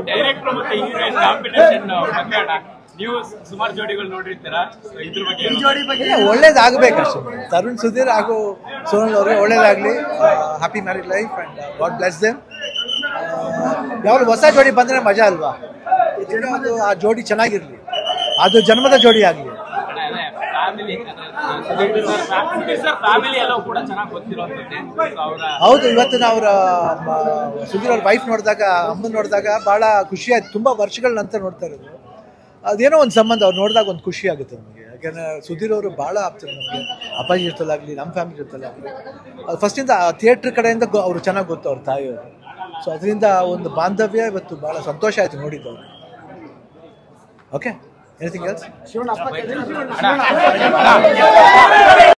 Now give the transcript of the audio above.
Director ಮತ್ತೆ heroine combination ನೀವು ಸುಮಾರು ಜೋಡಿಗಳು ನೋಡಿರ್ತೀರಾ, ಇದ್ರ ಬಗ್ಗೆ ಒಳ್ಳೇದಾಗಬೇಕಷ್ಟೇ. ತರುಣ್ ಸುಧೀರ್ ಹಾಗೂ ಸೋನಲ್ ಅವ್ರಿಗೆ ಒಳ್ಳೇದಾಗಲಿ. Happy married life and god bless them. ಯಾವಾಗ ಹೊಸ ಜೋಡಿ ಬಂದರೆ ಮಜಾ ಅಲ್ವಾ? ಅದು ಆ ಜೋಡಿ ಚೆನ್ನಾಗಿರಲಿ, ಅದು ಜನ್ಮದ ಜೋಡಿ ಆಗಲಿ. ಹೌದು, ಇವತ್ತಿನ ಅವರ ಸುಧೀರ್ ಅವ್ರ ವೈಫ್ ನೋಡಿದಾಗ, ಅಮ್ಮನ ನೋಡಿದಾಗ ಭಾಳ ಖುಷಿ ಆಯ್ತು. ತುಂಬ ವರ್ಷಗಳ ನಂತರ ನೋಡ್ತಾ ಇರೋದು, ಅದೇನೋ ಒಂದು ಸಂಬಂಧ ಅವ್ರು ನೋಡಿದಾಗ ಒಂದು ಖುಷಿ ಆಗುತ್ತೆ ನಮಗೆ. ಯಾಕೆಂದರೆ ಸುಧೀರ್ ಅವರು ಭಾಳ ಆಗ್ತಾರೆ ನಮಗೆ, ಅಪ್ಪಾಜಿ ಜೊತೆಲಾಗಲಿ ನಮ್ಮ ಫ್ಯಾಮಿಲಿ ಜೊತೆಲಾಗಲಿ. ಅದು ಫಸ್ಟಿಂದ ಥಿಯೇಟ್ರ್ ಕಡೆಯಿಂದ ಅವರು ಚೆನ್ನಾಗಿ ಗೊತ್ತು ಅವ್ರ ತಾಯಿಯವರು. ಸೊ ಅದರಿಂದ ಒಂದು ಬಾಂಧವ್ಯ ಇವತ್ತು ಭಾಳ ಸಂತೋಷ ಆಯಿತು ನೋಡಿದ್ದವ್ರು. Okay, anything else?